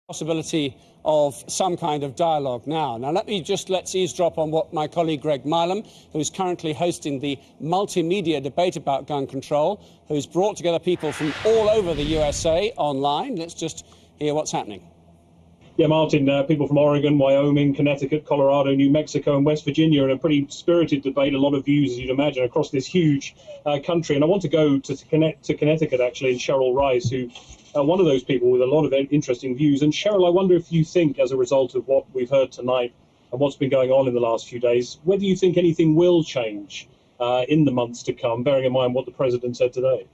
possibility of some kind of dialogue now. Now, let's eavesdrop on what my colleague Greg Milam, who's currently hosting the multimedia debate about gun control, who's brought together people from all over the USA online. Let's just hear what's happening. Yeah, Martin, people from Oregon, Wyoming, Connecticut, Colorado, New Mexico and West Virginia in a pretty spirited debate, a lot of views, as you'd imagine, across this huge country. And I want to go to Connecticut, actually, and Cheryl Rice, who one of those people with a lot of interesting views. And Cheryl, I wonder if you think, as a result of what we've heard tonight and what's been going on in the last few days, whether you think anything will change in the months to come, bearing in mind what the president said today.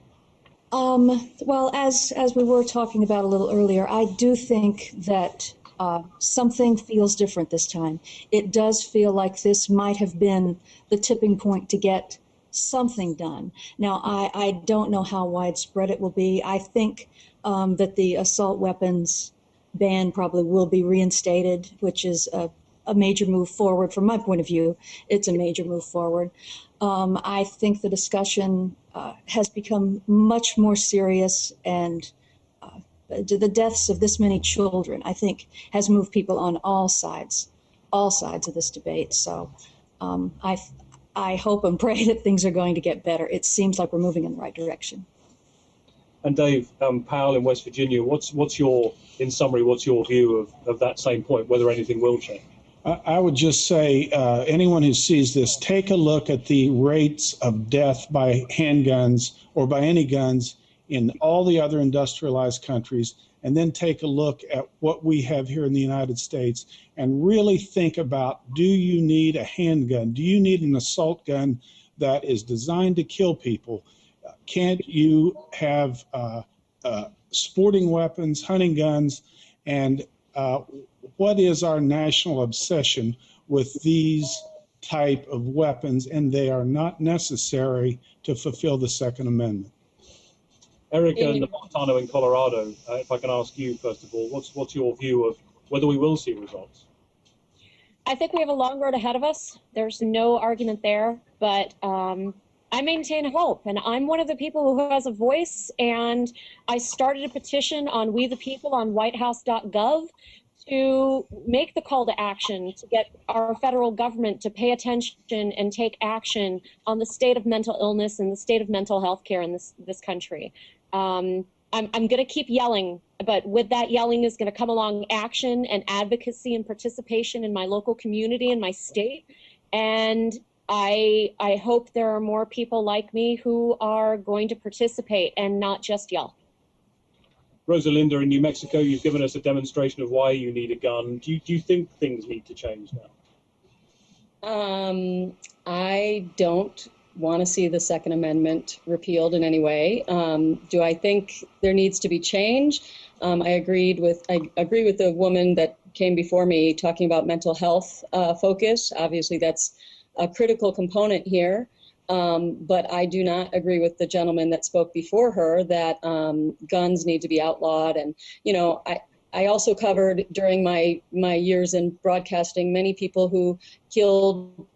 Well, as we were talking about a little earlier, I do think that something feels different this time. It does feel like this might have been the tipping point to get something done. Now, I don't know how widespread it will be. I think that the assault weapons ban probably will be reinstated, which is a major move forward. From my point of view, it's a major move forward. I think the discussion has become much more serious, and the deaths of this many children, I think, has moved people on all sides of this debate. So I hope and pray that things are going to get better. It seems like we're moving in the right direction. And Dave, Powell in West Virginia, what's your view of that same point, whether anything will change? I would just say, anyone who sees this, take a look at the rates of death by handguns or by any guns in all the other industrialized countries, and then take a look at what we have here in the United States and really think about, do you need a handgun? Do you need an assault gun that is designed to kill people? Can't you have sporting weapons, hunting guns, and what is our national obsession with these type of weapons? And they are not necessary to fulfill the Second Amendment. Erica Napolitano in Colorado, if I can ask you, first of all, what's your view of whether we will see results? I think we have a long road ahead of us. There's no argument there, but I maintain hope, and I'm one of the people who has a voice, and I started a petition on We the People on whitehouse.gov to make the call to action to get our federal government to pay attention and take action on the state of mental illness and the state of mental health care in this country. I'm going to keep yelling, but with that yelling is going to come along action and advocacy and participation in my local community and my state. And I hope there are more people like me who are going to participate and not just yell. Rosalinda in New Mexico, you've given us a demonstration of why you need a gun. Do you think things need to change now? I don't want to see the Second Amendment repealed in any way. Do I think there needs to be change? I agree with the woman that came before me talking about mental health focus. Obviously, that's a critical component here. But I do not agree with the gentleman that spoke before her that guns need to be outlawed. And, I also covered during my years in broadcasting many people who killed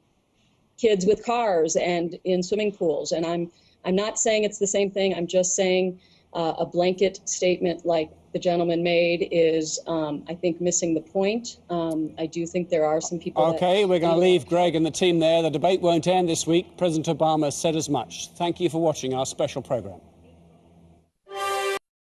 kids with cars and in swimming pools. And I'm not saying it's the same thing. I'm just saying a blanket statement like the gentleman made is, I think, missing the point. I do think there are some people. Okay, we're going to leave Greg and the team there. The debate won't end this week. President Obama said as much. Thank you for watching our special program.